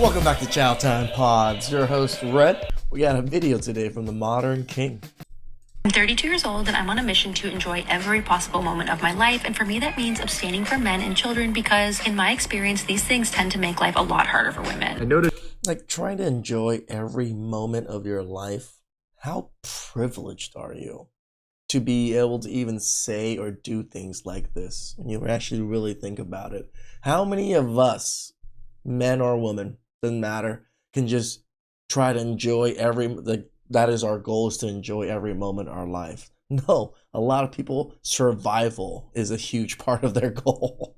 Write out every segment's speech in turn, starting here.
Welcome back to Chow Time Pods. Your host, Red. We got a video today from the Modern King. I'm 32 years old and I'm on a mission to enjoy every possible moment of my life. And for me, that means abstaining from men and children because in my experience, these things tend to make life a lot harder for women. I noticed Like, trying to enjoy every moment of your life. How privileged are you to be able to even say or do things like this when you actually really think about it? How many of us, men or women, doesn't matter, can just try to enjoy that is our goal, is to enjoy every moment of our life? No, a lot of people, survival is a huge part of their goal.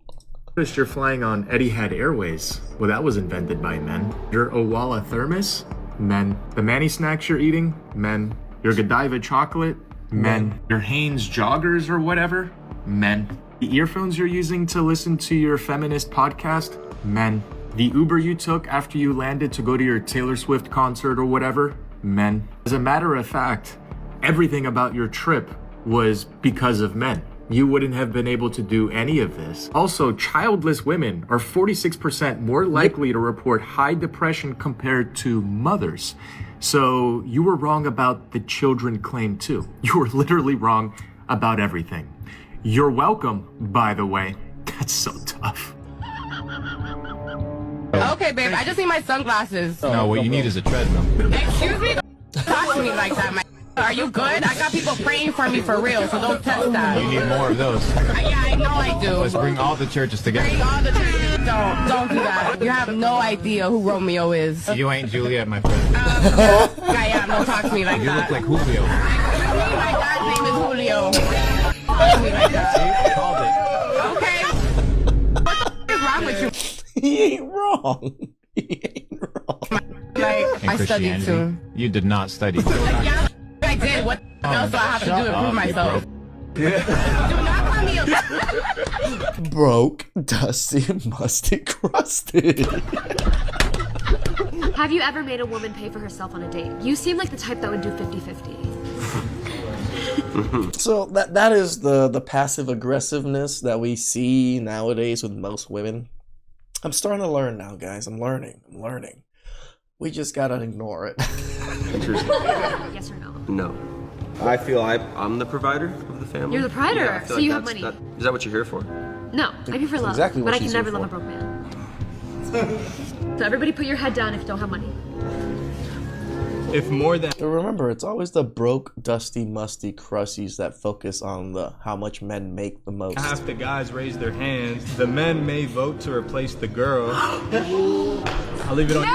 you're flying on Etihad Airways. Well, that was invented by men. Your Owala thermos? Men. The Manny snacks you're eating? Men. Your Godiva chocolate? Men. Your Hanes joggers or whatever? Men. The earphones you're using to listen to your feminist podcast? Men. The Uber you took after you landed to go to your Taylor Swift concert or whatever? Men. As a matter of fact, everything about your trip was because of men. You wouldn't have been able to do any of this. Also, childless women are 46% more likely to report high depression compared to mothers. So you were wrong about the children claim too. You were literally wrong about everything. You're welcome, by the way. That's so tough. Okay, babe, I just need my sunglasses. No, what you need is a treadmill. Excuse me? Don't talk to me like that, man. Are you good? I got people praying for me for real, so don't test that. You need more of those. Yeah, I know I do. Let's bring all the churches together. Bring all the churches. Don't do that. You have no idea who Romeo is. You ain't Juliet, my friend. I am. Don't talk to me like You that. look like Julio. My dad's name is Julio. Don't talk to me like that. Called it. Okay? What the f is wrong with you? He ain't wrong. He ain't wrong. Like, In I studied Christianity, too. you did not study. Yeah, I did. What else do I have to do to prove myself? Do not call me a... Broke, dusty, musty, crusted. Have you ever made a woman pay for herself on a date? You seem like the type that would do 50-50. So that is the passive aggressiveness that we see nowadays with most women. I'm starting to learn now, guys. I'm learning. We just gotta ignore it. Interesting. Yes or no? No. I feel I'm the provider of the family. You're the provider, Yeah, I feel so like you have that's- money. Is that what you're here for? No, I'm here for love. exactly what but I she's can never here love a for. broke man. So everybody put your head down if you don't have money. If more than But remember, it's always the broke, dusty, musty crusties that focus on the how much men make the most. half the guys raise their hands, the men may vote to replace the girl. I'll leave it on you.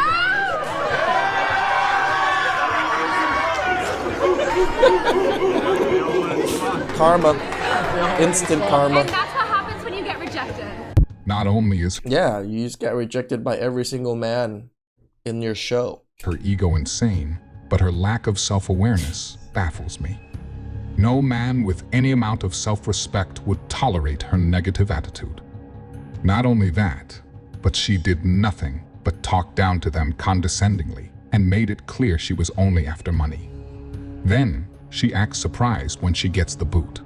Karma. Instant karma. And that's what happens when you get rejected. Not only is Yeah, you just get rejected by every single man in your show. her ego insane, but her lack of self-awareness baffles me. No man with any amount of self-respect would tolerate her negative attitude. Not only that, but she did nothing but talk down to them condescendingly and made it clear she was only after money. Then she acts surprised when she gets the boot.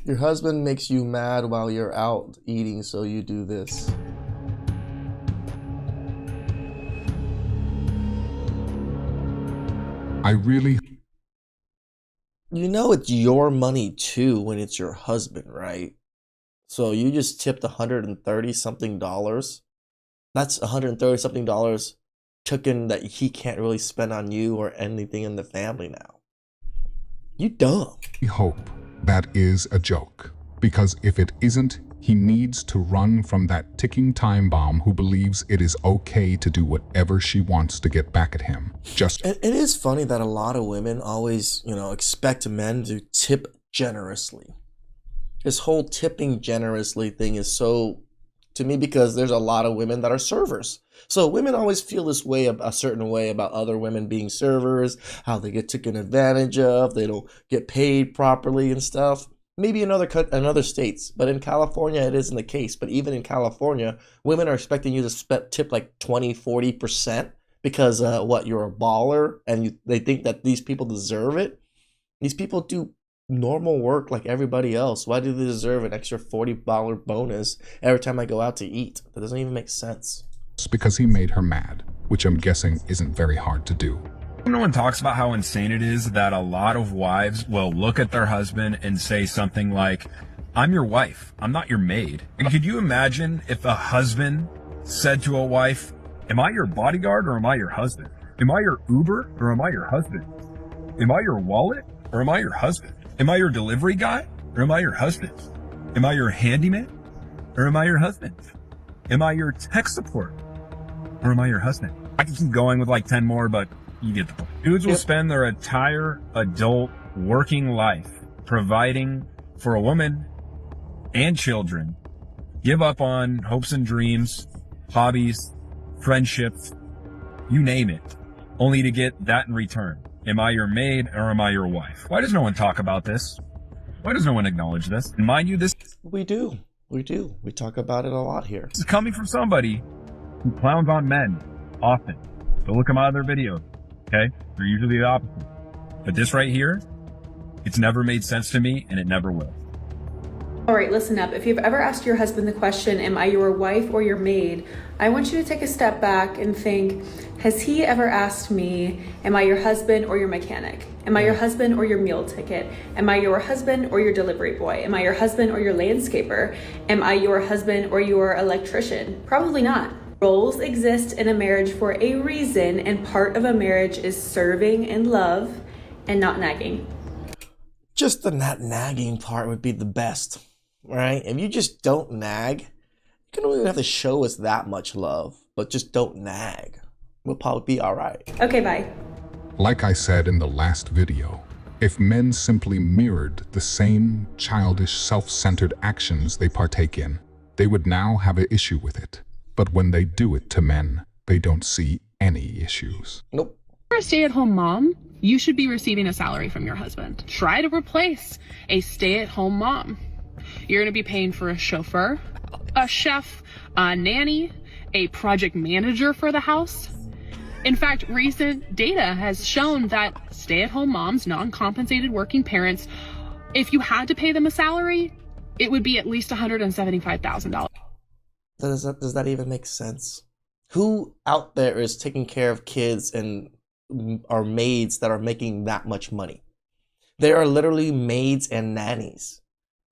Your husband makes you mad while you're out eating, so you do this. I really You know it's your money too when it's your husband, right? So you just tipped $130 something. That's $130 something token that he can't really spend on you or anything in the family now. You dumb. hope that is a joke, because if it isn't, he needs to run from that ticking time bomb who believes it is okay to do whatever she wants to get back at him. Just It is funny that a lot of women always, expect men to tip generously. This whole tipping generously thing is so, to me, because there's a lot of women that are servers. So women always feel this way, a certain way about other women being servers, how they get taken advantage of, they don't get paid properly and stuff. Maybe in other states, but in California it isn't the case. But even in California, women are expecting you to tip like 20-40% because you're a baller and they think that these people deserve it. These people do normal work like everybody else. Why do they deserve an extra $40 bonus every time I go out to eat? That doesn't even make sense. Because he made her mad, which I'm guessing isn't very hard to do. No one talks about how insane it is that a lot of wives will look at their husband and say something like, I'm your wife, I'm not your maid. And could you imagine if a husband said to a wife, am I your bodyguard or am I your husband? Am I your Uber or am I your husband? Am I your wallet or am I your husband? Am I your delivery guy or am I your husband? Am I your handyman or am I your husband? Am I your tech support or am I your husband? I can keep going with like 10 more, but you get the point. Dudes will spend their entire adult working life providing for a woman and children, give up on hopes and dreams, hobbies, friendships, you name it, only to get that in return. Am I your maid or am I your wife? Why does no one talk about this? Why does no one acknowledge this? And mind you, this We do. We talk about it a lot here. is coming from somebody who clowns on men often. Go look them out of their videos. Okay? They're usually the opposite. But this right here, it's never made sense to me and it never will. All right, listen up. If you've ever asked your husband the question, am I your wife or your maid? I want you to take a step back and think, has he ever asked me, am I your husband or your mechanic? Am I your husband or your meal ticket? Am I your husband or your delivery boy? Am I your husband or your landscaper? Am I your husband or your electrician? Probably not. Roles exist in a marriage for a reason, and part of a marriage is serving and love and not nagging. Just the not nagging part would be the best, right? If you just don't nag, you don't even have to show us that much love, but just don't nag. We'll probably be all right. Okay, bye. Like I said in the last video, if men simply mirrored the same childish, self-centered actions they partake in, they would now have an issue with it. But when they do it to men, they don't see any issues. Nope. For a stay-at-home mom, you should be receiving a salary from your husband. Try to replace a stay-at-home mom. You're going to be paying for a chauffeur, a chef, a nanny, a project manager for the house. In fact, recent data has shown that stay-at-home moms, non-compensated working parents, if you had to pay them a salary, it would be at least $175,000. Does that even make sense? Who out there is taking care of kids and are maids that are making that much money? There are literally maids and nannies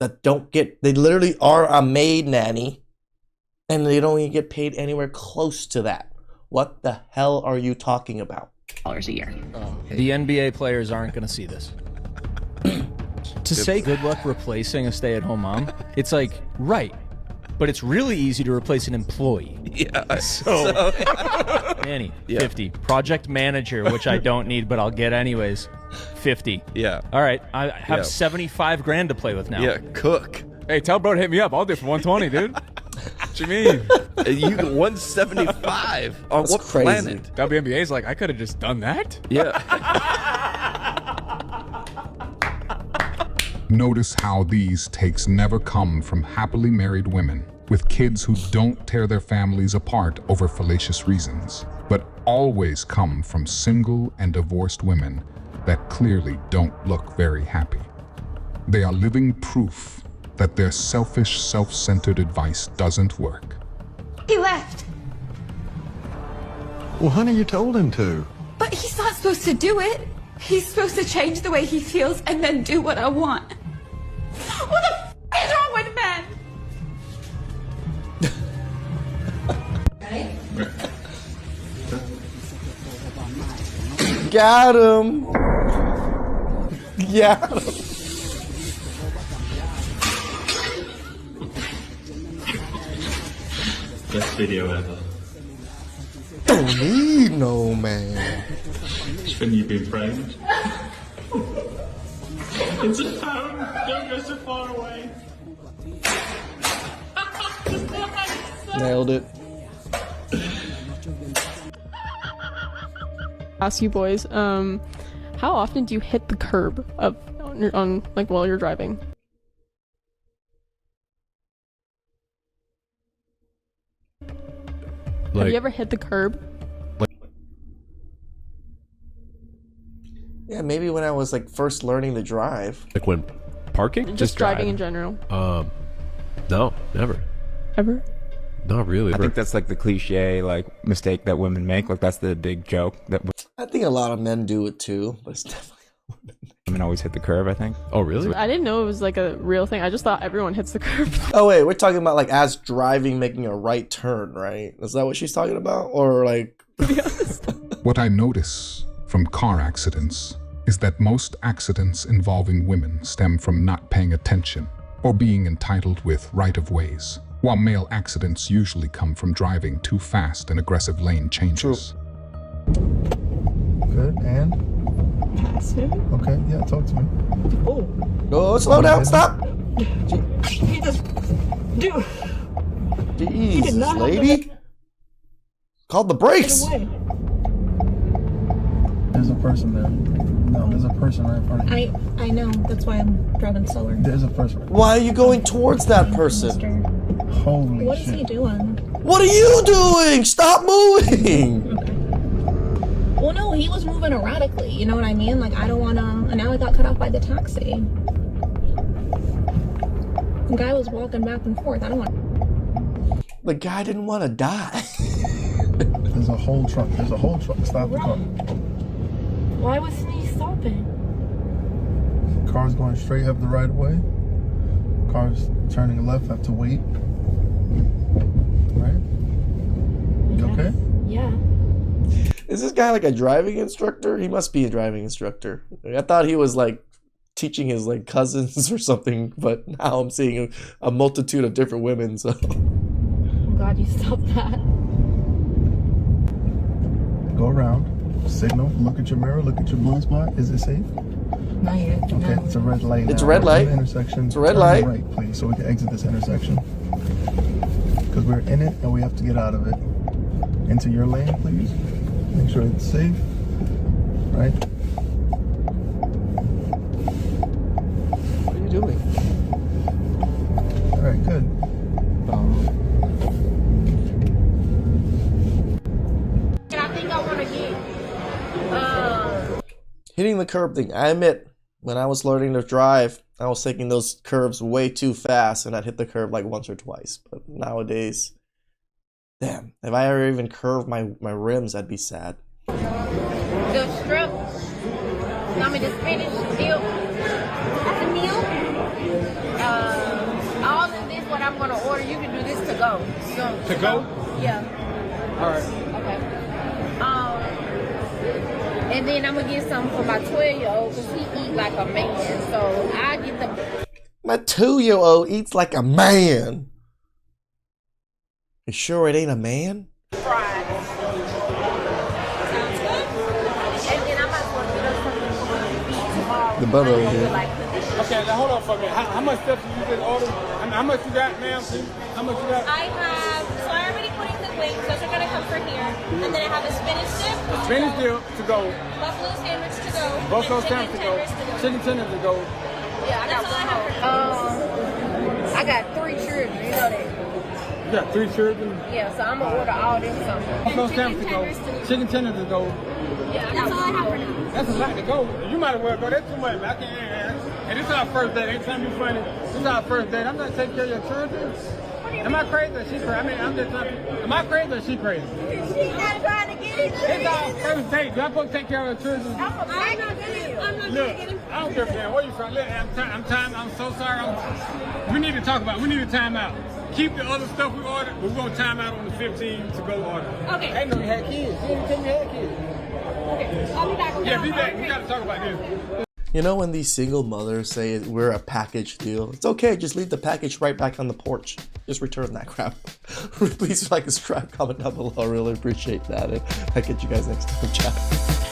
that they literally are a maid nanny and they don't even get paid anywhere close to that. What the hell are you talking about? A year. The NBA players aren't going to see this. To say good luck replacing a stay-at-home mom, it's like, right. But it's really easy to replace an employee. Yeah. So Annie, 50. Project manager, which I don't need, but I'll get anyways, 50. Yeah. All right, I have 75 grand to play with now. Yeah, cook. Hey, tell bro to hit me up. I'll do it for 120, dude. What you mean? You 175 on That's what crazy. planet? WNBA's like, I could have just done that. Yeah. Notice how these takes never come from happily married women with kids who don't tear their families apart over fallacious reasons, but always come from single and divorced women that clearly don't look very happy. They are living proof that their selfish, self-centered advice doesn't work. He left. Well, honey, you told him to. But he's not supposed to do it. He's supposed to change the way he feels and then do what I want. What the f is wrong with men? Got him. Got him. Best video ever. Don't need no man. When you've been framed. It's a phone. Don't go so far away. Nailed it. Ask you boys, how often do you hit the curb on like while you're driving? Have you ever hit the curb? Yeah, maybe when I was like first learning to drive. Like when parking? Just driving in general. No, never. Ever? Not really. I think that's like the cliche like mistake that women make. Like that's the big joke that I think a lot of men do it too, but it's definitely women always hit the curve, I think. Oh, really? I didn't know it was like a real thing. I just thought everyone hits the curve. Oh wait, we're talking about like as driving making a right turn, right? Is that what she's talking about? Or like What I notice from car accidents is that most accidents involving women stem from not paying attention or being entitled with right-of-ways, while male accidents usually come from driving too fast and aggressive lane changes. Good, and? Pass him. Okay, yeah, talk to me. Oh, slow down, stop! He just... Dude. Jesus, lady. Called the brakes. There's a person there. No, there's a person right in front of you. I know. That's why I'm driving slower. There's a person. Why are you going towards that person? Holy What shit. is he doing? What are you doing? Stop moving! Well, no, he was moving erratically. You know what I mean? Like, I don't want to... And now I got cut off by the taxi. The guy was walking back and forth. I don't want... The guy didn't want to die. There's a whole truck. There's a whole truck. Stop the car. Why wasn't he stopping? Car's going straight, have the right of way. Car's turning left, have to wait. Right? You okay? Yeah. Is this guy like a driving instructor? He must be a driving instructor. I thought he was like teaching his like cousins or something, but now I'm seeing a multitude of different women, so. Oh God, you stopped that. Go around, signal, look at your mirror, look at your blind spot. Is it safe? Not yet. Okay, No. it's a red light. It's now. a red light. Intersection. It's a red Turn light. Right, please, so we can exit this intersection. Because we're in it and we have to get out of it. Into your lane, please. Make sure it's safe. Right? What are you doing? All right, good. I think I want to get... Hitting the curb thing. I admit, when I was learning to drive, I was taking those curves way too fast and I'd hit the curb like once or twice. But nowadays, damn, if I ever even curved my rims, I'd be sad. The strip. I mean, the Spanish deal. That's a meal. All of this, what I'm going to order, you can do this to go. To go? Yeah. All right. Okay. And then I'm going to get something for my 12-year-old because he eat like a man. So I get the... My 2-year-old eats like a man. You sure it ain't a man? fries. Sounds good. And then I'm about to get us something for my feet tomorrow. The butter over here. Okay, now hold on for a minute. How much stuff did you just order? How much you got, ma'am? How much you got? I have, so I already put in the wings. Those are going to come from here. And then I have a spinach dip. Spinach dip to go. Buffalo sandwich to go. Buffalo and sandwich to go. Chicken tenders to go. Yeah, I got one more. I got 3 children. You know that. You got 3 children? Yeah, so I'm going to order all this something. Buffalo sandwich to go. Chicken tenders to go. Yeah, that's all I have for now. That's a lot to go. You might as well go. That's too much. I can't. And this is our first date. Ain't trying to be funny. This is our first date. I'm not taking care of your children. Am I crazy or she crazy? I mean, I'm just trying to, am I crazy or she crazy? She's not trying to get into It's our first date. Do I supposed to take care of her children? I'm not going to Look, I don't care, man. Where you from? Look, I'm so sorry. We need to talk about it. We need to time out. Keep the other stuff we ordered, but we're going to time out on the 15 to go order. Okay. I know you had kids. You didn't tell me you had kids. Okay, I'll be back. Yeah, be back. We got to talk about this. You know when these single mothers say we're a package deal? It's okay, just leave the package right back on the porch. Just return that crap. Please like, subscribe, comment down below. I really appreciate that. And I'll catch you guys next time. Ciao.